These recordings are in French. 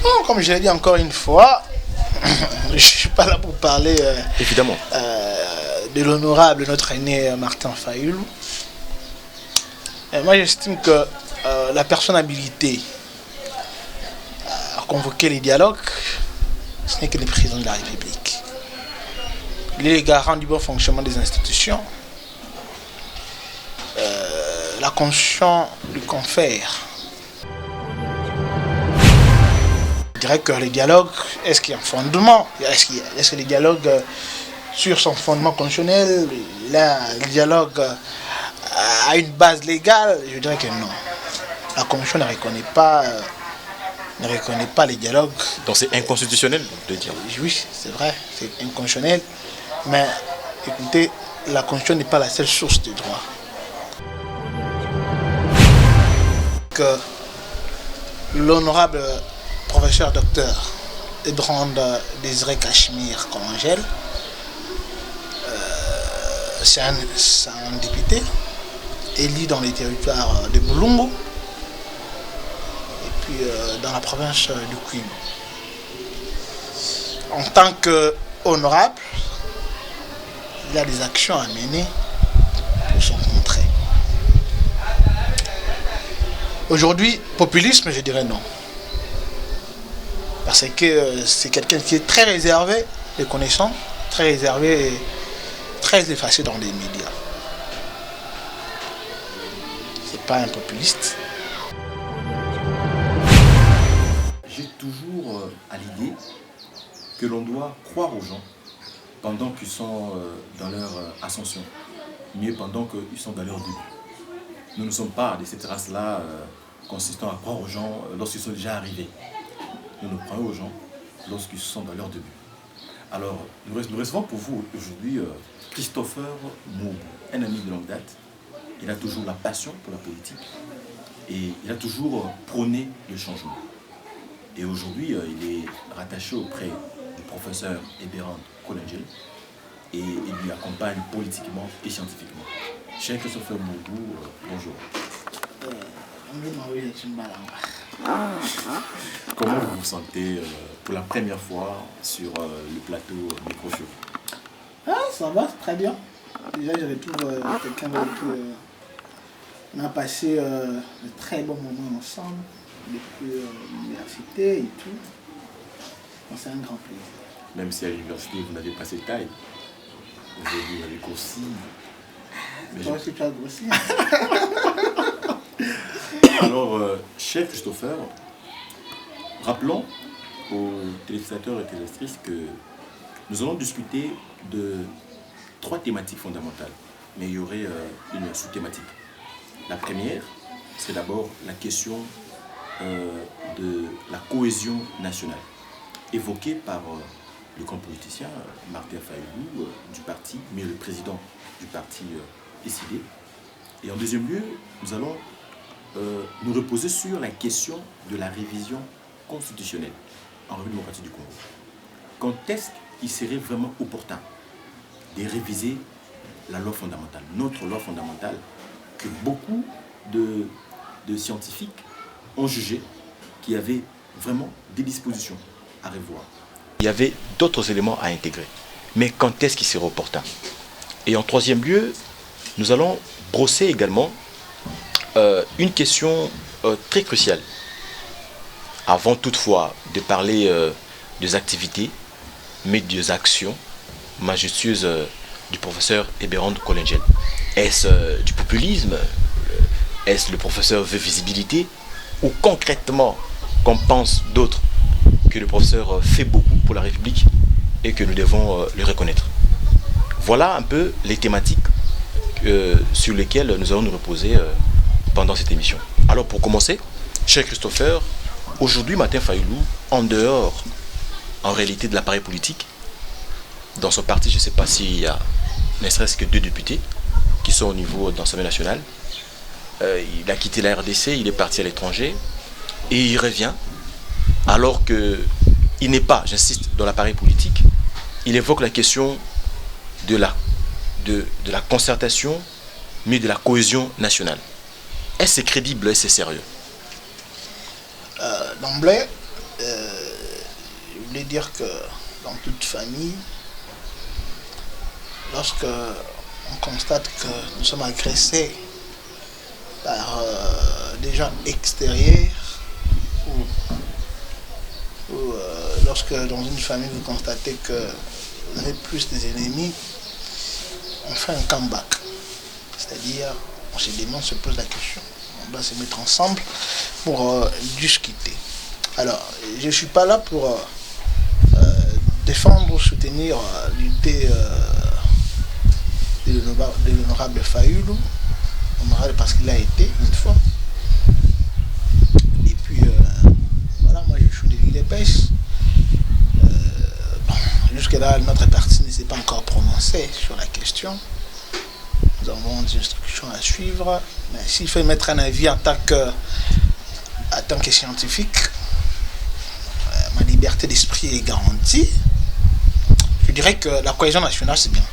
Non, comme je l'ai dit encore une fois, je ne suis pas là pour parler évidemment de l'honorable, notre aîné Martin Fayulu. Moi, j'estime que la personne habilitée à convoquer les dialogues, ce n'est que le président de la République. Il est le garant du bon fonctionnement des institutions. La Constitution lui confère. Je dirais que les dialogues, est-ce qu'il y a un fondement? Est-ce que les dialogues sur son fondement constitutionnel, le dialogue a une base légale? Je dirais que non. La Constitution ne reconnaît pas les dialogues. Donc c'est inconstitutionnel de dire. Oui, c'est vrai, c'est inconstitutionnel. Mais écoutez, la Constitution n'est pas la seule source de droit. Que l'honorable professeur docteur Ebrand Désiré Cachemire Kolangel, c'est un député élu dans les territoires de Boulungu et puis dans la province du Kwilu. En tant qu'honorable, il a des actions à mener pour son contrée. Aujourd'hui, populisme, je dirais non. Parce que c'est quelqu'un qui est très réservé, les connaissants, très réservé et très effacé dans les médias. C'est pas un populiste. J'ai toujours à l'idée que l'on doit croire aux gens pendant qu'ils sont dans leur ascension, mieux pendant qu'ils sont dans leur début. Nous ne sommes pas de cette race-là consistant à croire aux gens lorsqu'ils sont déjà arrivés. Nous nous croyons aux gens lorsqu'ils sont dans leur début. Alors, nous recevons pour vous aujourd'hui Christopher Moubou, un ami de longue date. Il a toujours la passion pour la politique et il a toujours prôné le changement. Et aujourd'hui, il est rattaché auprès du professeur Ebrand Kolangel et il lui accompagne politiquement et scientifiquement. Cher Christopher Moubou, bonjour. Comment vous vous sentez pour la première fois sur le plateau Micro-Show? Ça va, c'est très bien. Déjà, je retrouve quelqu'un avec qui on a passé de très bons moments ensemble depuis l'université et tout. Donc, c'est un grand plaisir. Même si à l'université, vous n'avez pas cette taille, aujourd'hui, vous avez grossi. Toi aussi, tu as grossi. Alors, cher Christopher, rappelons aux téléspectateurs et téléspectatrices que nous allons discuter de 3 thématiques fondamentales, mais il y aurait une sous-thématique. La première, c'est d'abord la question de la cohésion nationale, évoquée par le grand politicien Martin Fayulu du parti, mais le président du parti décidé. Et en deuxième lieu, nous allons nous reposer sur la question de la révision constitutionnelle en République démocratique du Congo. Quand est-ce qu'il serait vraiment opportun de réviser la loi fondamentale, notre loi fondamentale, que beaucoup de scientifiques ont jugé qu'il y avait vraiment des dispositions à revoir. Il y avait d'autres éléments à intégrer. Mais quand est-ce qu'il serait opportun? Et en troisième lieu, nous allons brosser également une question très cruciale. Avant toutefois de parler des activités, mais des actions majestueuses du professeur Ebrand Kolangel. Est-ce du populisme? Est-ce le professeur veut visibilité? Ou concrètement, qu'on pense d'autres que le professeur fait beaucoup pour la République et que nous devons le reconnaître? Voilà un peu les thématiques sur lesquelles nous allons nous reposer pendant cette émission. Alors pour commencer, cher Christopher, aujourd'hui Martin Fayulu, en dehors en réalité de l'appareil politique, dans son parti, je ne sais pas s'il y a ne serait-ce que 2 députés qui sont au niveau de l'Assemblée nationale. Il a quitté la RDC, il est parti à l'étranger et il revient alors qu'il n'est pas, j'insiste, dans l'appareil politique. Il évoque la question de la concertation, mais de la cohésion nationale. Est-ce crédible, est-ce sérieux? D'emblée, voulais dire que dans toute famille, lorsque on constate que nous sommes agressés par des gens extérieurs, ou lorsque dans une famille vous constatez que vous avez plus des ennemis, on fait un comeback. C'est-à-dire, on se demande, on se pose la question. On doit se mettre ensemble pour discuter. Alors, je ne suis pas là pour défendre ou soutenir l'unité de l'honorable Fayulu, parce qu'il a été une fois. Et puis, voilà, moi je suis de l'île épaisse. Jusque-là, notre parti ne s'est pas encore prononcé sur la question. Nous avons des instructions à suivre. Mais s'il faut mettre un avis en tant que scientifique, ma liberté d'esprit est garantie. Je dirais que la cohésion nationale, c'est bien.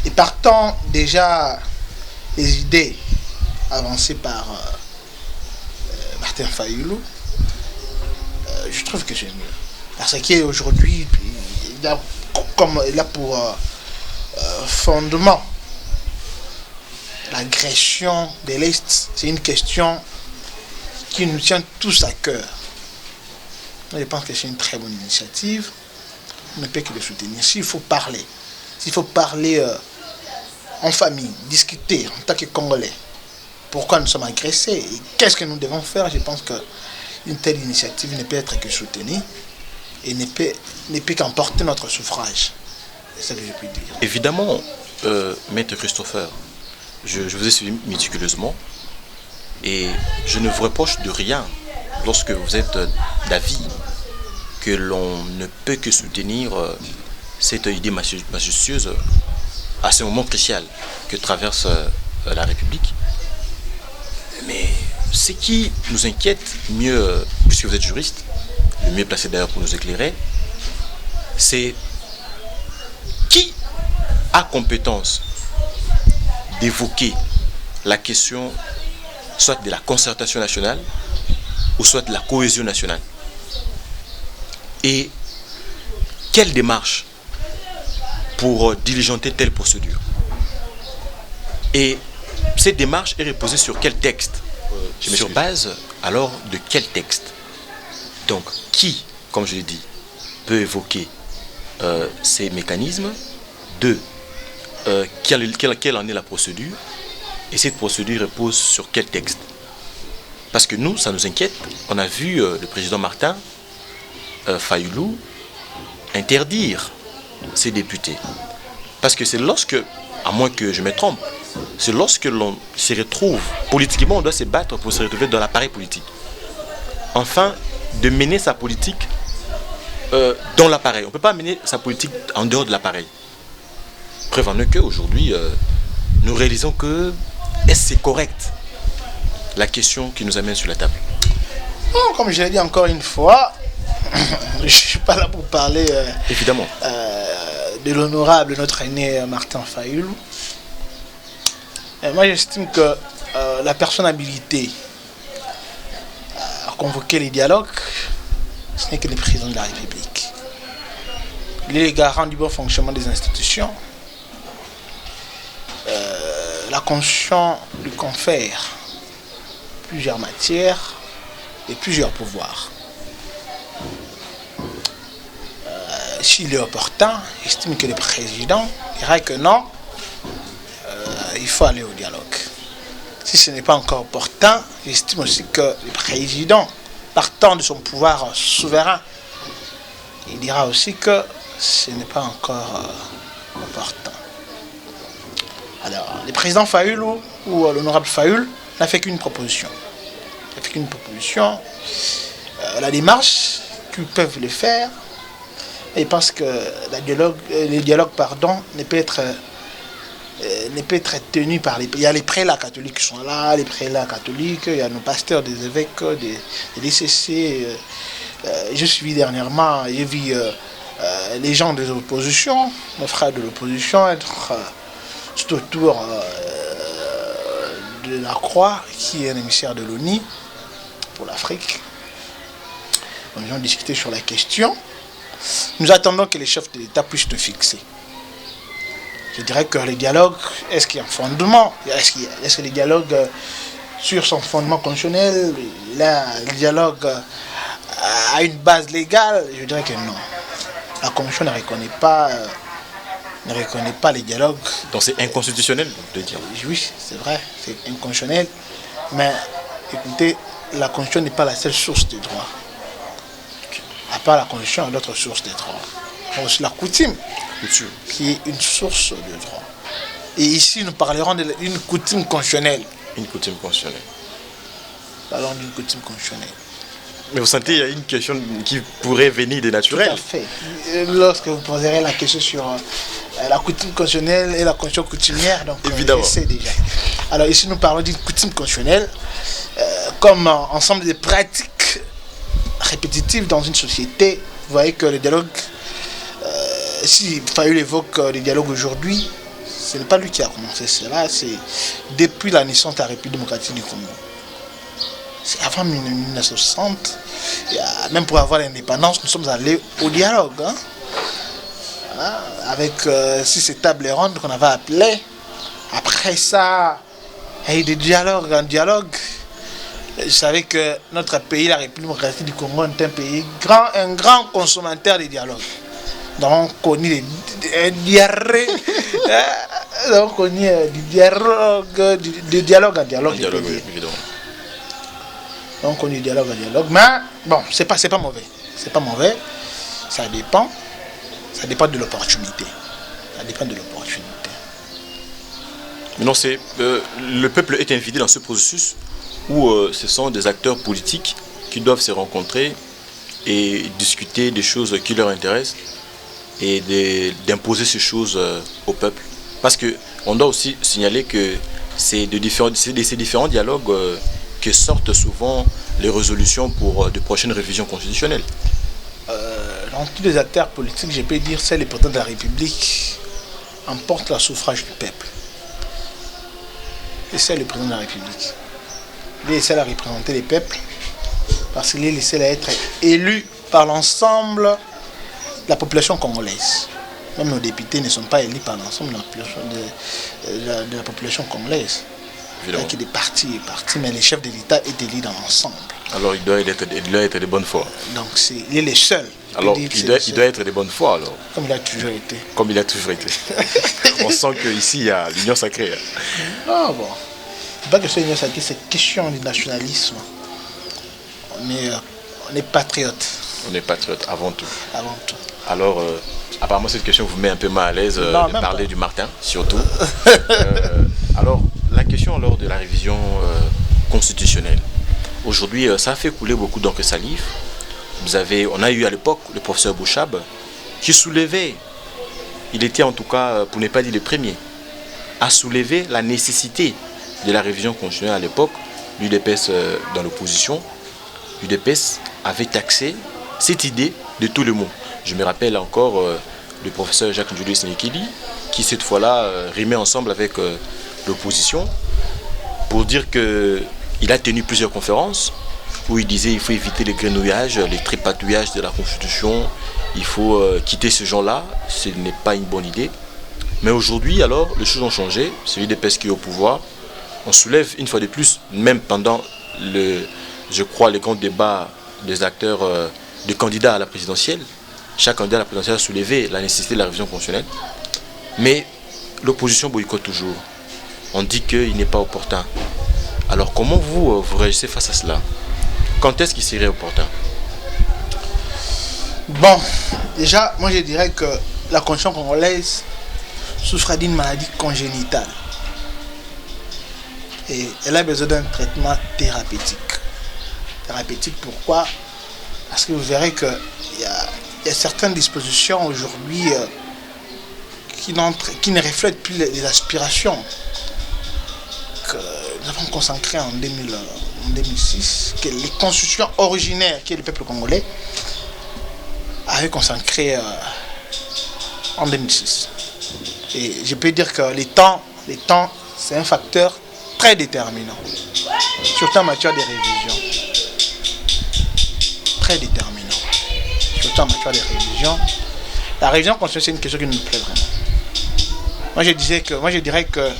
Et partant déjà les idées avancées par Martin Fayulu, je trouve que c'est mieux. Parce qu'aujourd'hui, il a pour fondement l'agression de l'Est. C'est une question qui nous tient tous à cœur. Je pense que c'est une très bonne initiative. On ne peut que le soutenir. S'il faut parler en famille, discuter en tant que Congolais, pourquoi nous sommes agressés et qu'est-ce que nous devons faire, je pense qu'une telle initiative ne peut être que soutenue et ne peut qu'emporter notre suffrage. C'est ce que je puis dire. Évidemment, Maître Christopher, je vous ai suivi méticuleusement et je ne vous reproche de rien lorsque vous êtes d'avis que l'on ne peut que soutenir cette idée majestueuse à ce moment crucial que traverse la République. Mais ce qui nous inquiète, mieux, puisque vous êtes juriste, le mieux placé d'ailleurs pour nous éclairer, c'est qui a compétence d'évoquer la question soit de la concertation nationale ou soit de la cohésion nationale. Et quelle démarche pour diligenter telle procédure. Et cette démarche est reposée sur quel texte? Sur base alors de quel texte? Donc qui, comme je l'ai dit, peut évoquer ces mécanismes? Deux, quelle en est la procédure? Et cette procédure repose sur quel texte? Parce que nous, ça nous inquiète. On a vu le président Martin Fayulu interdire ces députés. Parce que c'est lorsque, à moins que je me trompe, c'est lorsque l'on se retrouve, politiquement on doit se battre pour se retrouver dans l'appareil politique. Enfin, de mener sa politique dans l'appareil. On ne peut pas mener sa politique en dehors de l'appareil. Preuve en est qu'aujourd'hui, nous réalisons que est-ce que c'est correct la question qui nous amène sur la table? Non, comme je l'ai dit encore une fois, je ne suis pas là pour parler évidemment de l'honorable notre aîné Martin Fayulu. Moi j'estime que la personne habilitée à convoquer les dialogues, ce n'est que le président de la République. Il est le garant du bon fonctionnement des institutions. La Constitution lui confère plusieurs matières et plusieurs pouvoirs. S'il est opportun, j'estime que le président dirait que non, il faut aller au dialogue. Si ce n'est pas encore opportun, j'estime aussi que le président, partant de son pouvoir souverain, il dira aussi que ce n'est pas encore opportun. Alors, le président Fayulu ou l'honorable Fayulu n'a fait qu'une proposition. Il n'a fait qu'une proposition. La démarche qu'ils peuvent le faire, et parce que le dialogue ne peut être tenu par les... Il y a les prélats catholiques qui sont là, les prélats catholiques, il y a nos pasteurs, des évêques, des DCC. Je suis dernièrement, j'ai vu les gens de l'opposition, nos frères de l'opposition, être tout autour de la Croix, qui est un émissaire de l'ONU pour l'Afrique. Nous allons discuter sur la question. Nous attendons que les chefs de l'État puissent le fixer. Je dirais que le dialogue, est-ce qu'il y a un fondement? Est-ce que le dialogue sur son fondement constitutionnel, le dialogue a une base légale? Je dirais que non. La Commission ne reconnaît pas les dialogues. Donc c'est inconstitutionnel de dire. Oui, c'est vrai, c'est inconstitutionnel. Mais écoutez, la Constitution n'est pas la seule source de droit. À part la Constitution, il y a d'autres sources de droit. Il y a aussi la coutume, qui est une source de droit. Et ici, nous parlerons d'une coutume constitutionnelle. Une coutume constitutionnelle. Parlons d'une coutume constitutionnelle. Mais vous sentez, il y a une question qui pourrait venir de naturel. Tout à fait. Lorsque vous poserez la question sur la coutume constitutionnelle et la constitution coutumière, donc évidemment. Je sais déjà. Alors ici, nous parlons d'une coutume constitutionnelle comme ensemble de pratiques répétitives dans une société. Vous voyez que le dialogue, si Fayulu évoque le dialogue aujourd'hui, ce n'est pas lui qui a commencé cela, c'est depuis la naissance de la République démocratique du Congo. C'est avant 1960, même pour avoir l'indépendance, nous sommes allés au dialogue. Avec 6 tables rondes qu'on avait appelées. Après ça, il y a eu des dialogues en dialogue. Vous savez que notre pays, la République démocratique du Congo, est un pays un grand consommateur de dialogue. Donc on connaît des diarrhées. Donc on connaît du dialogue en dialogue. Évidemment. Donc on est dialogue à dialogue. Mais bon, c'est pas mauvais. C'est pas mauvais. Ça dépend. Ça dépend de l'opportunité. Ça dépend de l'opportunité. Non, le peuple est invité dans ce processus où ce sont des acteurs politiques qui doivent se rencontrer et discuter des choses qui leur intéressent et d'imposer ces choses au peuple. Parce qu'on doit aussi signaler que c'est de ces différents dialogues que sortent souvent les résolutions pour de prochaines révisions constitutionnelles. Dans tous les acteurs politiques, je peux dire, c'est le président de la République emporte le suffrage du peuple. Et c'est le président de la République. Il est seul à représenter les peuples parce qu'il est le seul à être élu par l'ensemble de la population congolaise. Même nos députés ne sont pas élus par l'ensemble de la population congolaise. Il y a des partis, mais le chef de l'État est élu dans l'ensemble. Alors il doit être de bonne foi. Donc il est le seul. Alors il doit être de bonne foi alors. Comme il a toujours été. Comme il a toujours été. On sent qu'ici il y a l'union sacrée. Ah bon. C'est pas que c'est l'union sacrée, c'est question du nationalisme. On est patriote. On est patriote avant tout. Avant tout. Alors, apparemment cette question vous met un peu mal à l'aise de parler du Martin, surtout. Alors, la question alors de la révision constitutionnelle. Aujourd'hui, ça a fait couler beaucoup d'encre salive. On a eu à l'époque le professeur Bouchab qui soulevait, il était en tout cas, pour ne pas dire le premier, à soulever la nécessité de la révision constitutionnelle à l'époque. L'UDPS dans l'opposition, l'UDPS avait taxé cette idée de tout le monde. Je me rappelle encore le professeur Jacques Julius Nekili qui cette fois-là rimait ensemble avec l'opposition pour dire qu'il a tenu plusieurs conférences où il disait qu'il faut éviter les grenouillages, les tripatouillages de la Constitution, il faut quitter ce genre-là, ce n'est pas une bonne idée. Mais aujourd'hui, alors, les choses ont changé, c'est l'UDPS qui est au pouvoir. On soulève une fois de plus, même pendant je crois, les grands débats des acteurs, des candidats à la présidentielle, chaque candidat à la présidentielle a soulevé la nécessité de la révision constitutionnelle. Mais l'opposition boycotte toujours. On dit qu'il n'est pas opportun. Alors comment vous réagissez face à cela? Quand est-ce qu'il serait opportun? Bon, déjà, moi je dirais que la Constitution congolaise souffre d'une maladie congénitale. Et elle a besoin d'un traitement thérapeutique. Thérapeutique, pourquoi? Parce que vous verrez qu'il y a certaines dispositions aujourd'hui qui ne reflètent plus les aspirations que nous avons consacrées en 2006, que les constitutions originaires qui est le peuple congolais avaient consacrées en 2006. Et je peux dire que les temps c'est un facteur très déterminant, surtout en matière de révision. Très déterminant. surtout en matière de révision. La révision constitutionnelle, c'est une question qui nous plaît vraiment. Moi, je dirais que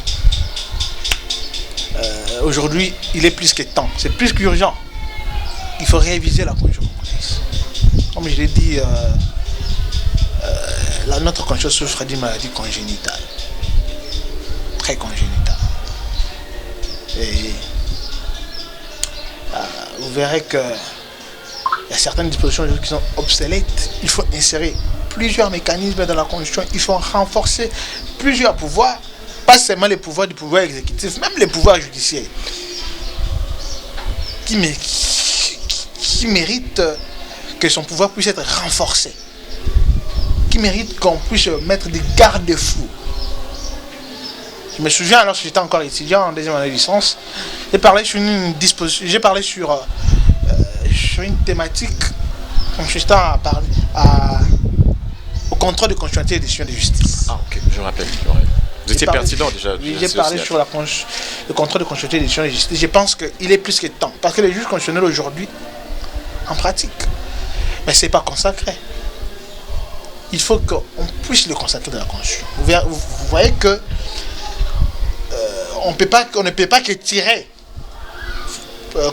aujourd'hui, il est plus que temps. C'est plus qu'urgent. Il faut réviser la constitution congolaise. Comme je l'ai dit, notre constitution souffre d'une maladie congénitale. Très congénitale. Et vous verrez que il y a certaines dispositions qui sont obsolètes. Il faut insérer plusieurs mécanismes dans la Constitution. Il faut renforcer plusieurs pouvoirs, pas seulement les pouvoirs du pouvoir exécutif, même les pouvoirs judiciaires, qui méritent que son pouvoir puisse être renforcé, qui méritent qu'on puisse mettre des garde-fous. Je me souviens, lorsque j'étais encore étudiant en deuxième année de licence, j'ai parlé sur une thématique consistant au contrôle de constitutionnalité des décisions de justice. Ah, ok, je me rappelle. Vous étiez pertinent déjà. Oui, j'ai parlé sur le contrôle de constitutionnalité des décisions de justice. Je pense qu'il est plus que temps. Parce que les juges constitutionnels aujourd'hui, en pratique, mais ce n'est pas consacré. Il faut qu'on puisse le consacrer dans la Constitution. Vous voyez que on ne peut pas que tirer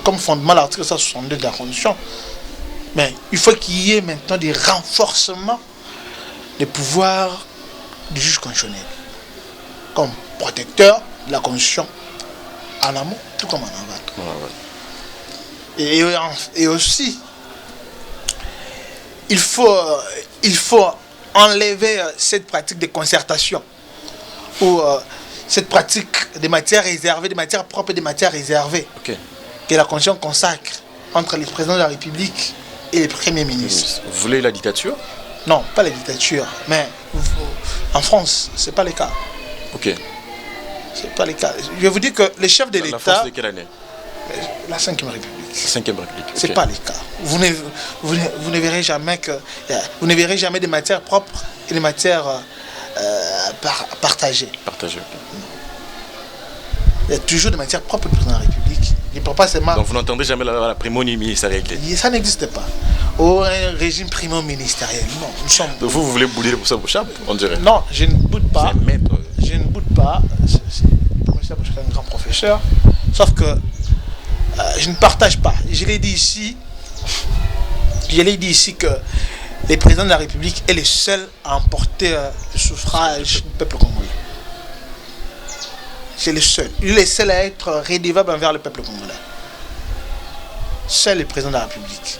comme fondement l'article 162 de la Constitution. Mais il faut qu'il y ait maintenant des renforcements des pouvoirs du juge constitutionnel comme protecteur de la Constitution en amont, tout comme en aval. Et aussi, il faut enlever cette pratique de concertation ou cette pratique des matières réservées, des matières propres et des matières réservées que la Constitution consacre entre les présidents de la République et les premiers ministres. Vous voulez la dictature? Non, pas la dictature, mais en France, ce n'est pas le cas. Ok. C'est pas le cas. Je vais vous dire que les chefs de l'État... La France de quelle année? La 5e République. La 5e République. C'est pas le cas. Vous ne verrez jamais que... Vous ne verrez jamais des matières propres et des matières partagées. Partagées. Il y a toujours des matières propres du président de la République. Il ne peut pas seulement... Donc vous n'entendez jamais la primo-ministérielle ministérielle? Ça n'existe pas. Au régime primo-ministériel. Non, nous sommes... Donc vous voulez bouler pour ça vos chape, on dirait? Non, je ne boude pas. C'est maître. Je ne boude pas. C'est un grand professeur. Sauf que je ne partage pas. Je l'ai dit ici que le président de la République est le seul à emporter le suffrage du peuple congolais. C'est le seul. Il est le seul à être redevable envers le peuple congolais. Seul le président de la République.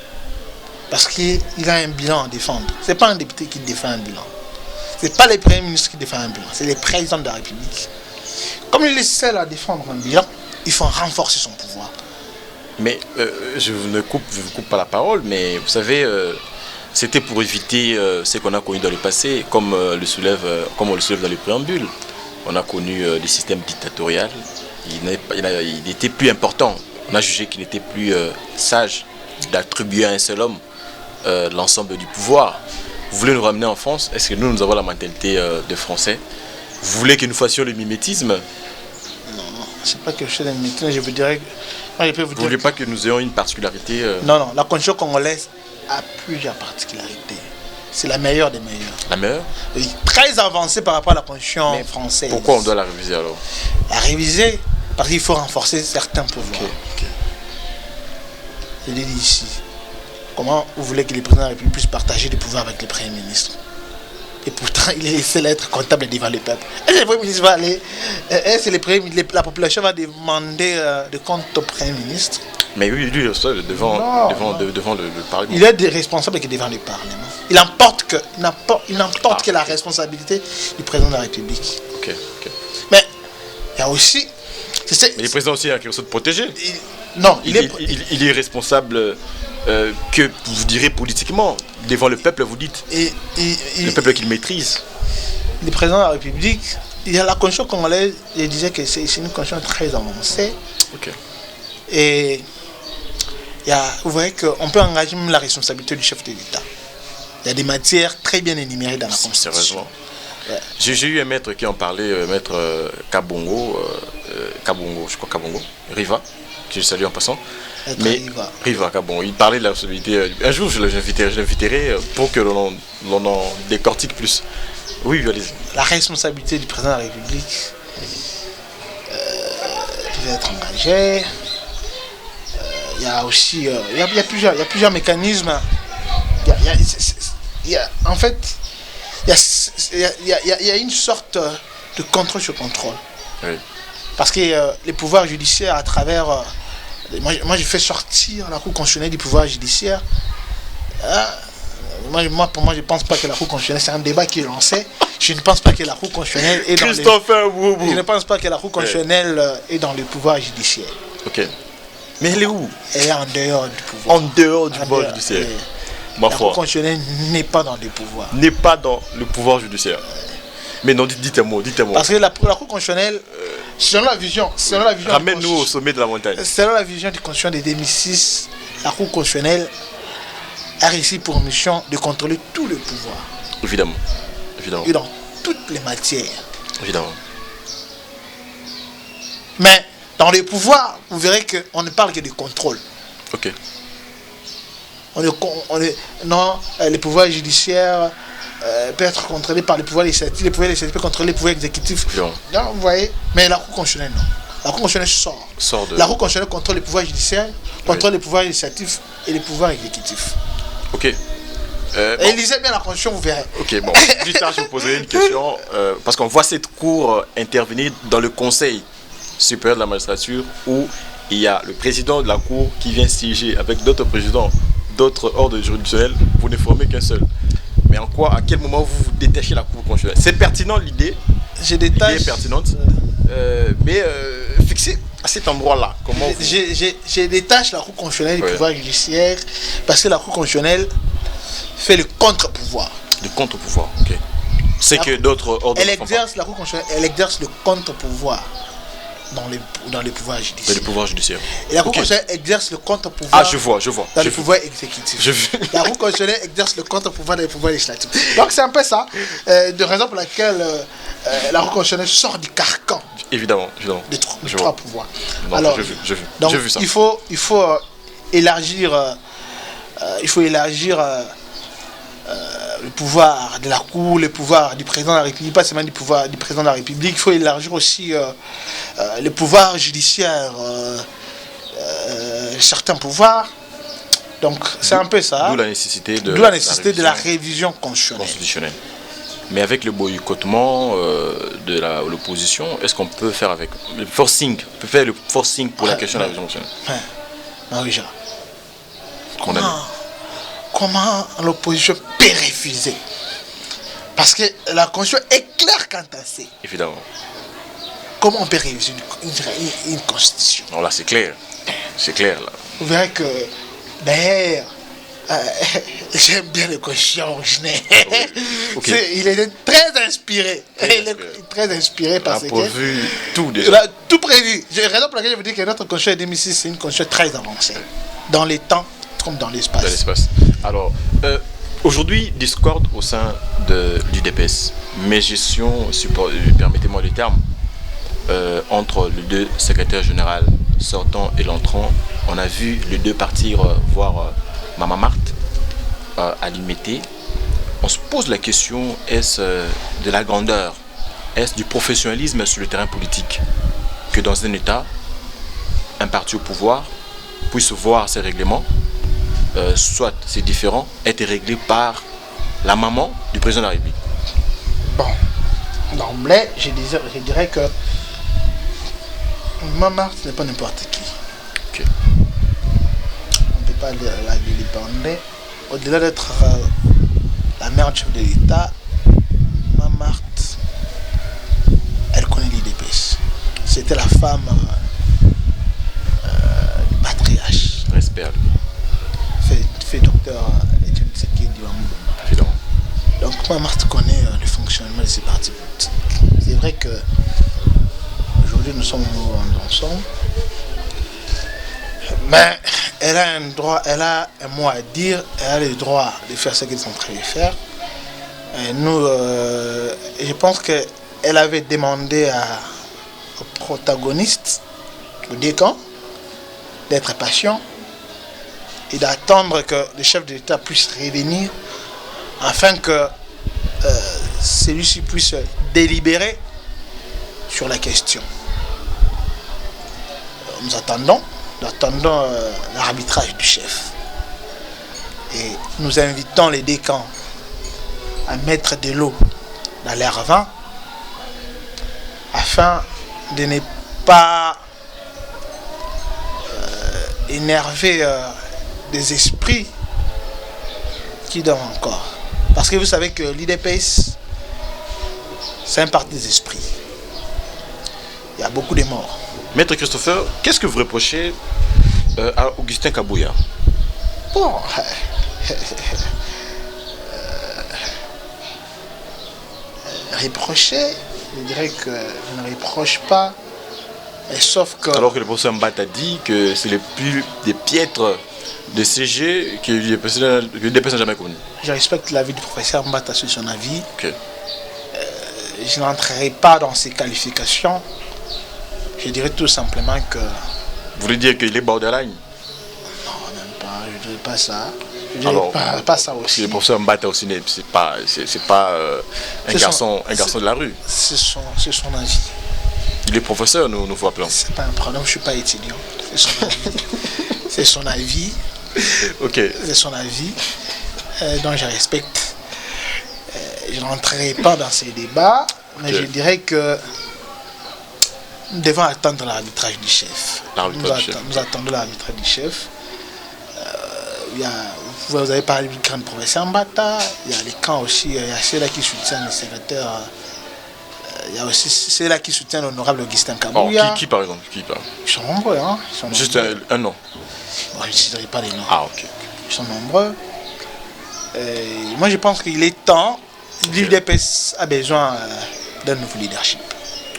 Parce qu'il a un bilan à défendre. Ce n'est pas un député qui défend un bilan. Ce n'est pas le premier ministre qui défend un bilan. C'est le président de la République. Comme il est seul à défendre un bilan, il faut renforcer son pouvoir. Mais je vous coupe pas la parole, mais vous savez, c'était pour éviter ce qu'on a connu dans le passé, comme on le soulève dans le préambule. On a connu des systèmes dictatoriaux. Il était plus important. On a jugé qu'il n'était plus sage d'attribuer à un seul homme l'ensemble du pouvoir. Vous voulez nous ramener en France? Est-ce que nous avons la mentalité de Français? Vous voulez que nous fassions le mimétisme? Non, c'est pas que je fais le mimétisme. Je vous dirais... Vous ne voulez pas que nous ayons une particularité Non, la Constitution congolaise a plusieurs particularités. C'est la meilleure des meilleures. La meilleure? Oui, très avancée par rapport à la Constitution française. Pourquoi on doit la réviser alors? La réviser parce qu'il faut renforcer certains pouvoirs. Okay. Je l'ai dit ici. Comment vous voulez que les présidents de la République puissent partager des pouvoirs avec les premiers ministres? Et pourtant, il est laissé être comptable devant le peuple. Est-ce que le Premier ministre va aller... Est-ce que la population va demander de compte au Premier ministre? Mais oui, lui, devant le Parlement. Il est des responsables qui devant le Parlement. Il n'emporte que la responsabilité du président de la République. Ok. Mais il y a aussi... Mais le président aussi a quelque chose de protégé. Non, il est responsable que vous direz politiquement. Devant le peuple, vous dites. Le peuple qu'il maîtrise. Le président de la République, il y a la Constitution congolaise, je disais que c'est une Constitution très avancée. Ok. Et vous voyez qu'on peut engager même la responsabilité du chef de l'État. Il y a des matières très bien énumérées dans la Constitution. Sérieusement. Ouais. J'ai eu un maître qui en parlait, maître Kabongo, je crois Kabongo, Riva, que je salue en passant. Mais Rivaca, bon, il parlait de la responsabilité. Un jour, je l'inviterai pour que l'on en décortique plus. Oui, allez-y. La responsabilité du président de la République devait être engagée. Il y a aussi il y a plusieurs mécanismes. En fait, il y a une sorte de contrôle sur contrôle. Oui. Parce que les pouvoirs judiciaires, à travers... moi, je fais sortir la Cour constitutionnelle du pouvoir judiciaire. Pour moi, je ne pense pas que la Cour constitutionnelle, c'est un débat qui est lancé. Je ne pense pas que la Cour constitutionnelle est dans je ne pense pas que la Cour constitutionnelle est dans le pouvoir judiciaire. Ok. Mais elle est où? Elle est en dehors du pouvoir. En dehors du pouvoir judiciaire. La Cour constitutionnelle n'est pas dans le pouvoir. N'est pas dans le pouvoir judiciaire. Mais non, dites un mot. Parce que la Cour constitutionnelle, selon la vision ramène-nous au sommet de la montagne. Selon la vision du Constitution de 2006, la Cour constitutionnelle a réussi pour mission de contrôler tout le pouvoir. Évidemment. Et dans toutes les matières. Évidemment. Mais dans les pouvoirs, vous verrez qu'on ne parle que de contrôle. Ok. Les pouvoirs judiciaires peuvent être contrôlés par les pouvoirs législatifs, les pouvoirs législatifs peuvent contrôler les pouvoirs exécutifs. Non, vous voyez. Mais la Cour constitutionnelle, non. La Cour constitutionnelle sort. La Cour constitutionnelle contrôle les pouvoirs judiciaires, contrôle les pouvoirs législatifs et les pouvoirs exécutifs. Ok. Et lisez bien la Constitution, vous verrez. Ok, bon. Plus tard, je vous poserai une question. Parce qu'on voit cette Cour intervenir dans le Conseil supérieur de la magistrature où il y a le président de la Cour qui vient siéger avec d'autres présidents, d'autres ordres juridictionnels. Vous ne formez qu'un seul. Mais à quel moment vous détachez la Cour constitutionnelle? C'est pertinent l'idée. L'idée est pertinente. Mais fixé à cet endroit-là, comment vous... Je détache la Cour constitutionnelle du pouvoir judiciaire parce que la Cour constitutionnelle fait le contre-pouvoir. Le contre-pouvoir, ok. C'est que d'autres ordres... La Cour constitutionnelle, elle exerce le contre-pouvoir dans les pouvoirs judiciaires. Dans les pouvoirs judiciaires. Et la Cour constitutionnelle exerce le contre-pouvoir. Ah, je vois. Dans les pouvoirs exécutifs. La Cour constitutionnelle exerce le contre-pouvoir dans les pouvoirs législatifs. Donc c'est un peu ça, de raison pour laquelle la Cour constitutionnelle sort du carcan. Évidemment. De trois pouvoirs. Non, alors, j'ai vu ça. Il faut élargir le pouvoir de la Cour, le pouvoir du président de la République, pas seulement du pouvoir du président de la République. Il faut élargir aussi le pouvoir judiciaire, certains pouvoirs. Donc c'est un peu ça. D'où la nécessité de la révision constitutionnelle. Mais avec le boycottement de l'opposition, est-ce qu'on peut faire avec le forcing? On peut faire le forcing pour la question de la révision constitutionnelle. Marie-Jean, comment l'opposition peut refuser? Parce que la Constitution est claire quant à ça. Évidemment. Comment on peut réviser une Constitution? Non, là c'est clair. C'est clair là. Vous verrez que d'ailleurs, j'aime bien le Constitution originel. Okay. Il est très inspiré. Il est très inspiré parce que... Il a prévu tout déjà. Il a tout prévu. Raison pour laquelle je vous dis que notre Constitution de 2006, c'est une Constitution très avancée. Dans les temps comme dans l'espace. Alors, aujourd'hui, discorde au sein de l'UDPS. Mégestion, permettez-moi le terme, entre les deux secrétaires généraux sortant et l'entrant. On a vu les deux partir voir Mama Marthe à l'IMT. On se pose la question, est-ce de la grandeur, est-ce du professionnalisme sur le terrain politique que dans un État, un parti au pouvoir puisse voir ses règlements, soit c'est différent, être réglé par la maman du président de la République? Bon, d'emblée, je dirais que Mama ce n'est pas n'importe qui. Okay. On ne peut pas la délibérer. Au-delà d'être la mère du chef de l'État, Mama, elle connaît l'UDPS. C'était la femme du patriarche. Respect à lui. Fait docteur Etienne Tshisekedi Tshilombo. Donc Mama connaît le fonctionnement de ces partis politiques. C'est vrai que aujourd'hui nous sommes ensemble, mais elle a un droit, elle a un mot à dire, elle a le droit de faire ce qu'ils sont en train de faire. Et nous, je pense qu'elle avait demandé aux protagonistes, aux deux camps, d'être patient, et d'attendre que le chef de l'État puisse revenir afin que celui-ci puisse délibérer sur la question. Nous attendons l'arbitrage du chef. Et nous invitons les décans à mettre de l'eau dans l'air vin afin de ne pas énerver des esprits qui dorment encore. Parce que vous savez que l'IDPS, c'est un parti des esprits. Il y a beaucoup de morts. Maître Christopher, qu'est-ce que vous reprochez à Augustin Kabouya? Bon, reprocher, je dirais que je ne reproche pas, mais sauf que... Alors que le professeur Mbata dit que c'est le plus des piètres de CG que le DPS n'a jamais connu. Je respecte l'avis du professeur Mbata sur son avis. Okay. Je n'entrerai pas dans ses qualifications. Je dirais tout simplement que... Vous voulez dire qu'il est borderline? Non, même pas, je ne dirais pas ça. Je dirais alors, pas ça aussi. Le professeur Mbata aussi, c'est pas un garçon de la rue. C'est son avis. Il est professeur, nous vous rappelons. C'est pas un problème, je ne suis pas étudiant. C'est son avis. C'est son avis. Ok. C'est son avis. Donc je respecte. Je n'entrerai pas dans ces débats, mais je dirais que nous devons attendre l'arbitrage du chef. Nous attendons l'arbitrage du chef. Vous avez parlé du grand professeur Mbata, il y a les camps aussi, il y a ceux-là qui soutiennent le secrétaire, il y a aussi ceux-là qui soutiennent l'honorable Augustin Kabouya. Qui par exemple? Ils sont nombreux, hein. Juste un nom. Bon, je ne citerai pas les noms. Ah, ok. Ils sont nombreux. Moi, je pense qu'il est temps. L'UDPS a besoin d'un nouveau leadership.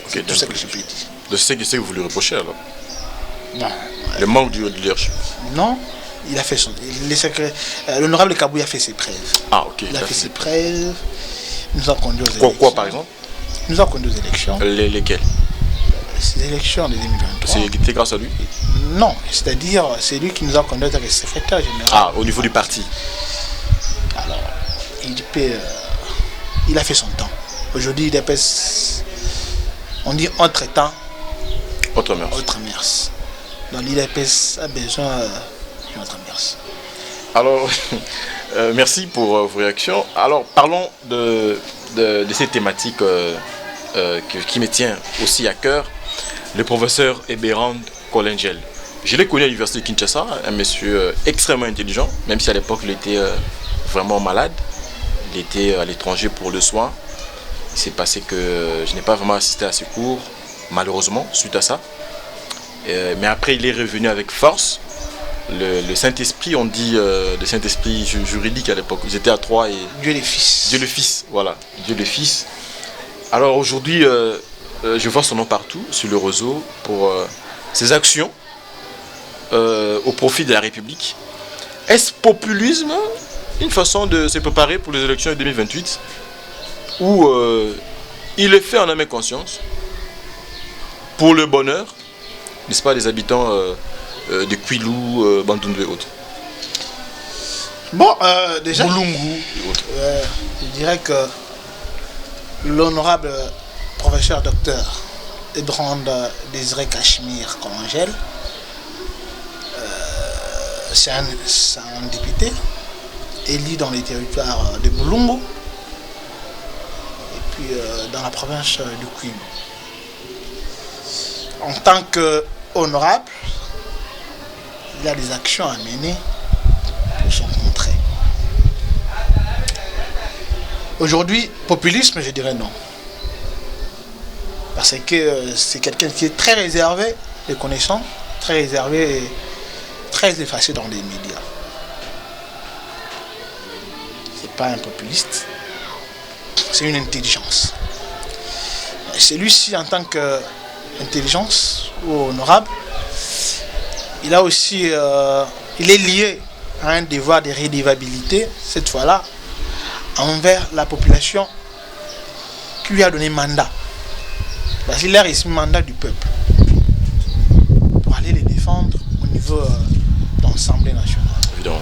C'est tout ce que je peux dire. De ce que vous lui reprochez alors? Non. Le manque du leadership? Non. Il a fait l'honorable Kabouya a fait ses preuves. Ah, ok. Il a fait ses preuves. Il nous a conduit aux élections. Quoi par exemple? Il nous a conduit aux élections. Lesquelles? Ces élections de 2023. C'était grâce à lui? Non, c'est-à-dire c'est lui qui nous a conduit avec le secrétaire général. Ah, au niveau du parti. Alors, il a fait son temps. Aujourd'hui, il dépêche. On dit entre-temps. Autre mœurs. Autre mœurs. Donc l'IDPS a besoin d'une autre mœurs. Alors, merci pour vos réactions. Alors, parlons de ces thématiques qui me tient aussi à cœur. Le professeur Eberand Kolengel. Je l'ai connu à l'université de Kinshasa, un monsieur extrêmement intelligent, même si à l'époque il était vraiment malade. Il était à l'étranger pour le soin. Il s'est passé que je n'ai pas vraiment assisté à ses cours, malheureusement, suite à ça. Mais après, il est revenu avec force. Le Saint-Esprit, on dit le Saint-Esprit juridique à l'époque. Ils étaient à trois et... Dieu le Fils. Dieu le Fils, voilà. Dieu le Fils. Alors aujourd'hui, je vois son nom partout sur le réseau pour ses actions au profit de la République. Est-ce populisme, une façon de se préparer pour les élections de 2028, où il est fait en âme et conscience pour le bonheur, n'est-ce pas, des habitants de Kwilu, Bandundu et autres? Bon, déjà, Boulungu et autres. Je dirais que l'honorable professeur docteur Ebrand Désiré Cachemire Kolengel, c'est un député élu dans les territoires de Boulungu et puis dans la province du Kwilu. En tant qu'honorable, il a des actions à mener pour son contrée. Aujourd'hui, populisme, je dirais non. Parce que c'est quelqu'un qui est très réservé, les connaissants, très réservé et très effacé dans les médias. C'est pas un populiste, c'est une intelligence. Celui-ci, en tant qu'intelligence ou honorable, il a aussi, il est lié à un devoir de redevabilité, cette fois-là, envers la population qui lui a donné mandat. Parce qu'il a reçu mandat du peuple pour aller les défendre au niveau de l'Assemblée nationale. Évidemment.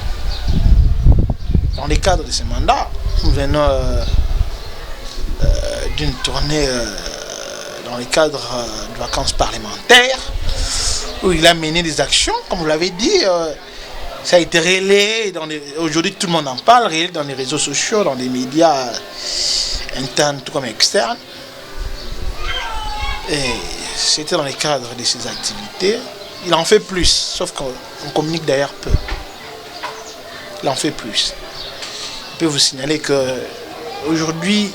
Dans le cadre de ce mandat, nous venons d'une tournée dans le cadre de vacances parlementaires où il a mené des actions, comme vous l'avez dit. Ça a été relayé, aujourd'hui tout le monde en parle, relayé dans les réseaux sociaux, dans les médias internes tout comme externes. Et c'était dans le cadre de ses activités. Il en fait plus, sauf qu'on communique d'ailleurs peu. Il en fait plus. Je peux vous signaler qu'aujourd'hui,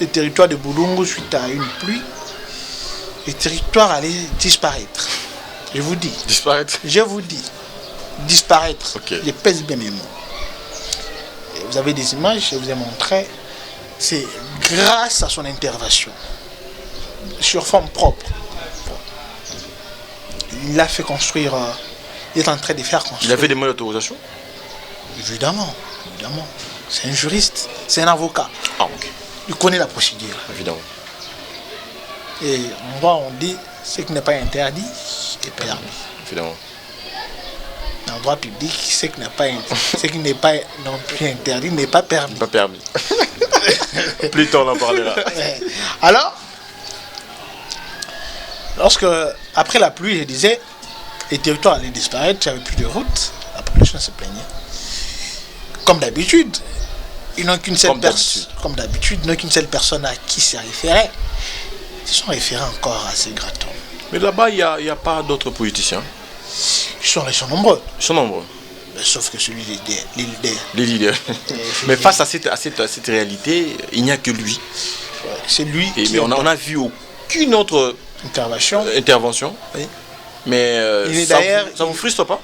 le territoire de Boulungu, suite à une pluie, le territoire allait disparaître. Je vous dis. Disparaître? Je vous dis. Disparaître. Okay. Je pèse bien mes mots. Et vous avez des images, je vous ai montré. C'est grâce à son intervention. Sur forme propre. Il a fait construire. Il est en train de faire construire. Il avait des moyens d'autorisation? Évidemment. Évidemment. C'est un juriste. C'est un avocat. Ah, ok. Il connaît la procédure. Évidemment. Et on dit ce qui n'est pas interdit est permis. Évidemment. Dans le droit public, ce qui n'est pas non plus interdit n'est pas permis. Pas permis. Plus tard on en parlera. Alors, après la pluie, je disais, les territoires allaient disparaître, il n'y avait plus de route, la population se plaignait. Comme d'habitude, ils n'ont qu'une seule personne. Comme d'habitude, ils n'ont qu'une seule personne à qui s'y référer. Ils sont référés encore à ces gratons. Mais là-bas, il n'y a pas d'autres politiciens. Ils sont nombreux. Ils sont nombreux. Sauf que celui des leaders. Les leaders. Mais face à cette réalité, il n'y a que lui. Ouais, c'est lui. Mais on n'a vu aucune autre intervention. Oui. Mais ça ne vous frustre pas?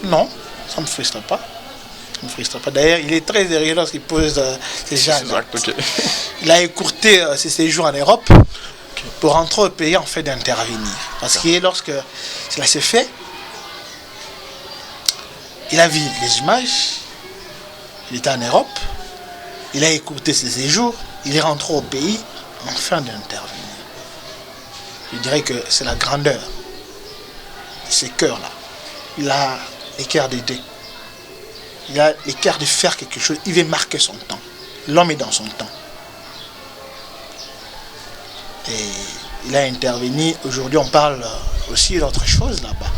Non, ça ne me frustre pas. D'ailleurs, il est très sérieux lorsqu'il pose ces gens. Okay. Il a écourté ses séjours en Europe pour rentrer au pays en fait d'intervenir. Parce que lorsque cela s'est fait, il a vu les images, il était en Europe, il a écourté ses séjours, il est rentré au pays afin d'intervenir. Je dirais que c'est la grandeur de ces cœurs-là. Il a les cœurs d'aider. Il a les cœurs de faire quelque chose. Il veut marquer son temps. L'homme est dans son temps. Et il a intervenu. Aujourd'hui, on parle aussi d'autre chose là-bas.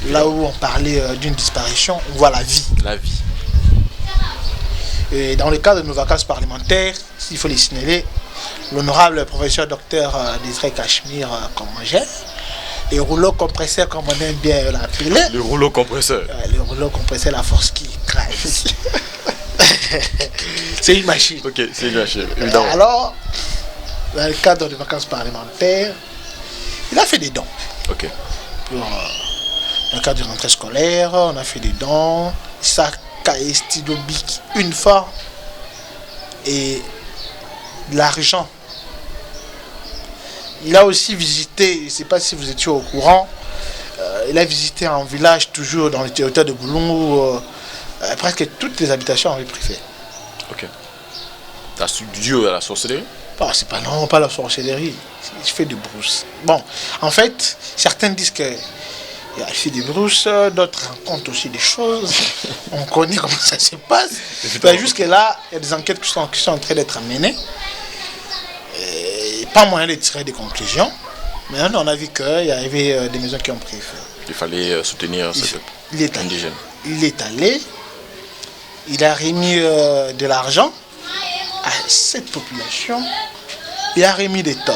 Là où on parlait d'une disparition, on voit la vie. La vie. Et dans le cadre de nos vacances parlementaires, s'il faut les signaler, l'honorable professeur docteur Désiré Cachemire Komangel, les rouleaux compresseurs, comme on aime bien l'appeler. Le rouleau compresseur. Le rouleau compresseur, la force qui crève. C'est une machine. Ok, c'est une machine, évidemment. Alors, dans le cadre des vacances parlementaires, il a fait des dons. Ok. Dans le cadre de rentrée scolaire, on a fait des dons. Ça cahier stylo bic une fois. Et de l'argent. Il a aussi visité, je ne sais pas si vous étiez au courant, il a visité un village toujours dans le territoire de Boulungu où presque toutes les habitations avaient pris feu. Ok. T'as dû à la sorcellerie? C'est pas non, pas la sorcellerie. Il fait des brousses. Bon, en fait, certains disent que il fait des brousses, d'autres racontent aussi des choses. On connaît comment ça se passe. Jusque là, il y a des enquêtes qui sont en train d'être menées. Pas moyen de tirer des conclusions. Mais on a vu qu'il y avait des maisons qui ont pris feu. Il fallait soutenir ce peuple indigène. Il est allé, il a remis de l'argent à cette population, il a remis des tôles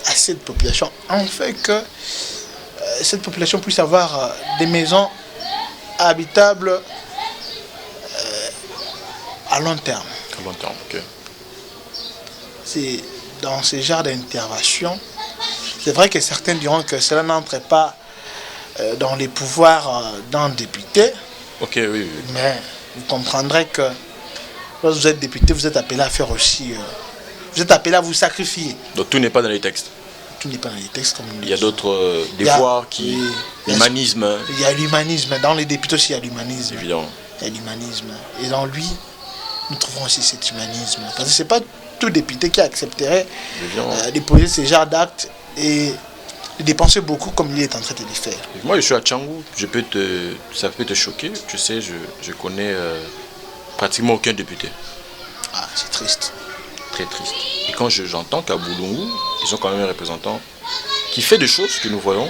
à cette population, en fait que cette population puisse avoir des maisons habitables à long terme. À long terme, ok. C'est dans ce genre d'intervention. C'est vrai que certains diront que cela n'entre pas dans les pouvoirs d'un député. Ok, oui. Mais vous comprendrez que lorsque vous êtes député, vous êtes appelé à faire aussi. Vous êtes appelé à vous sacrifier. Donc tout n'est pas dans les textes. Tout n'est pas dans les textes comme nous. Il y a d'autres devoirs qui. L'humanisme. Il y a l'humanisme. Dans les députés aussi, il y a l'humanisme. Évidemment. Il y a l'humanisme. Et dans lui, nous trouvons aussi cet humanisme. Parce que ce n'est pas tout député qui accepterait de poser ce genre d'actes et de dépenser beaucoup comme il est en train de le faire. Moi, je suis à Tchangou, ça peut te choquer. Tu sais, je connais pratiquement aucun député. Ah, c'est triste. Très triste. Et quand j'entends qu'à Boulungu, ils ont quand même un représentant qui fait des choses que nous voyons.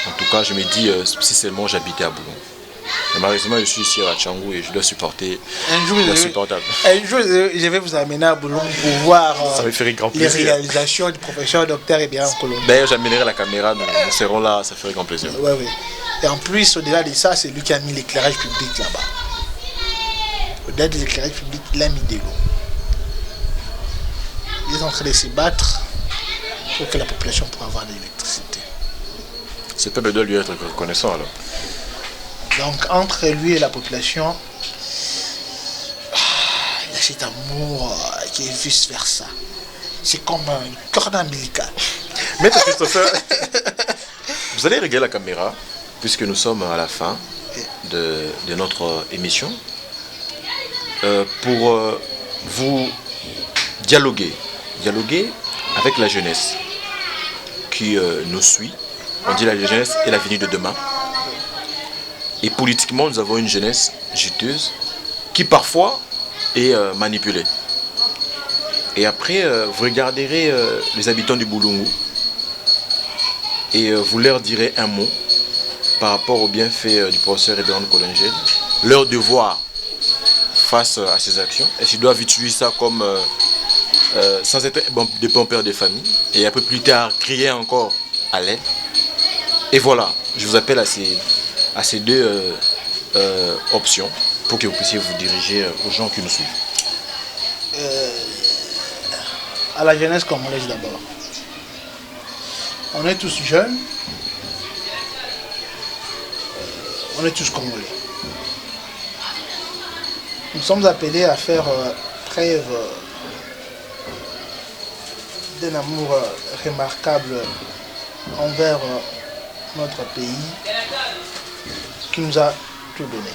En tout cas, je me dis, si seulement j'habitais à Boulungu. Mais malheureusement, je suis ici à Tchangou et je dois supporter l'insupportable. Un jour, je vais vous amener à Boulungu pour voir ça me ferait grand les plaisir. réalisations du professeur Docteur Ebéan Colombo. D'ailleurs, j'amènerai la caméra, nous serons là, ça ferait grand plaisir. Oui, oui. Et en plus, au-delà de ça, c'est lui qui a mis l'éclairage public là-bas. Au-delà de l'éclairage public, il a mis de l'eau. Il est en train de se battre pour que la population puisse avoir de l'électricité. Ce peuple doit lui être reconnaissant alors. Donc, entre lui et la population, il y a cet amour qui est vice-versa. C'est comme un cordon ombilical. Maître Christopher, vous allez régler la caméra, puisque nous sommes à la fin de notre émission, pour vous dialoguer avec la jeunesse qui nous suit. On dit la jeunesse est l'avenir de demain. Et politiquement, nous avons une jeunesse juteuse qui parfois est manipulée. Et après, vous regarderez les habitants du Boulungu et vous leur direz un mot par rapport au bienfait du professeur Ebéan Kolongel, leur devoir face à ces actions. Est-ce qu'ils doivent utiliser ça comme sans être des bons pères de famille et un peu plus tard crier encore à l'aide. Et voilà, je vous appelle à ces deux options pour que vous puissiez vous diriger aux gens qui nous suivent. À la jeunesse congolaise d'abord. On est tous jeunes, on est tous congolais. Nous sommes appelés à faire preuve d'un amour remarquable envers notre pays qui nous a tout donné.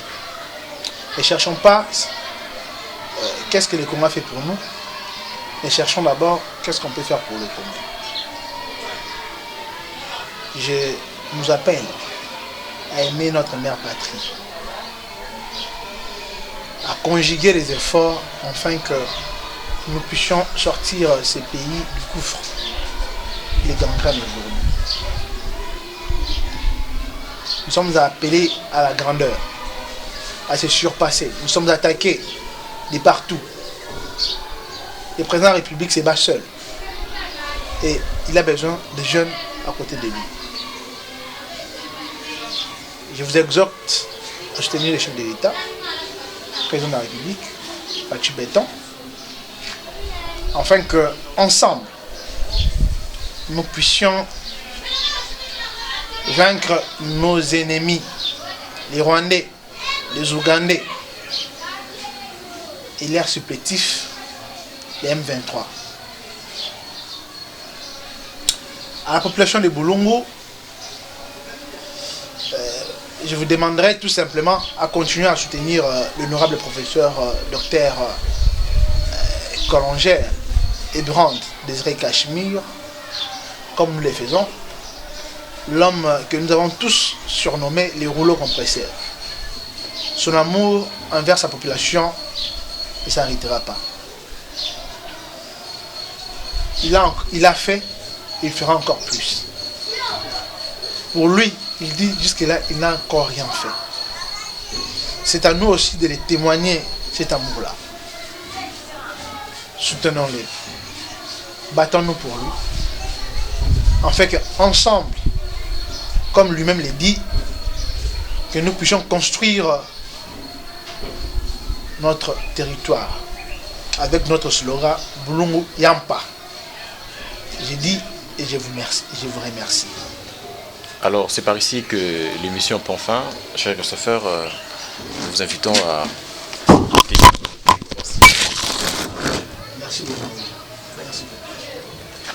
Ne cherchons pas qu'est-ce que le Congo a fait pour nous, mais cherchons d'abord qu'est-ce qu'on peut faire pour le Congo. Je nous appelle à aimer notre mère patrie, à conjuguer les efforts afin que nous puissions sortir ces pays du gouffre les gangrènes aujourd'hui. Nous sommes appelés à la grandeur, à se surpasser. Nous sommes attaqués de partout. Le président de la République se bat seul. Et il a besoin de jeunes à côté de lui. Je vous exhorte à soutenir les chefs de l'État, le président de la République, Fatou Béton, afin qu'ensemble, nous puissions vaincre nos ennemis, les Rwandais, les Ougandais et leurs supplétifs, les M23. À la population de Boulungu, je vous demanderai tout simplement à continuer à soutenir l'honorable professeur Dr Kolongel et Brand Désiré Cachemire, comme nous le faisons, l'homme que nous avons tous surnommé les rouleaux compresseurs. Son amour envers sa population ne s'arrêtera pas. Il a fait, il fera encore plus. Pour lui, il dit jusque-là, il n'a encore rien fait. C'est à nous aussi de les témoigner, cet amour-là. Soutenons-le. Battons-nous pour lui. En fait qu'ensemble, comme lui-même l'a dit, que nous puissions construire notre territoire avec notre slogan Boulungu Yampa. J'ai dit et je vous remercie. Alors c'est par ici que l'émission prend fin. Cher Christopher, nous vous invitons à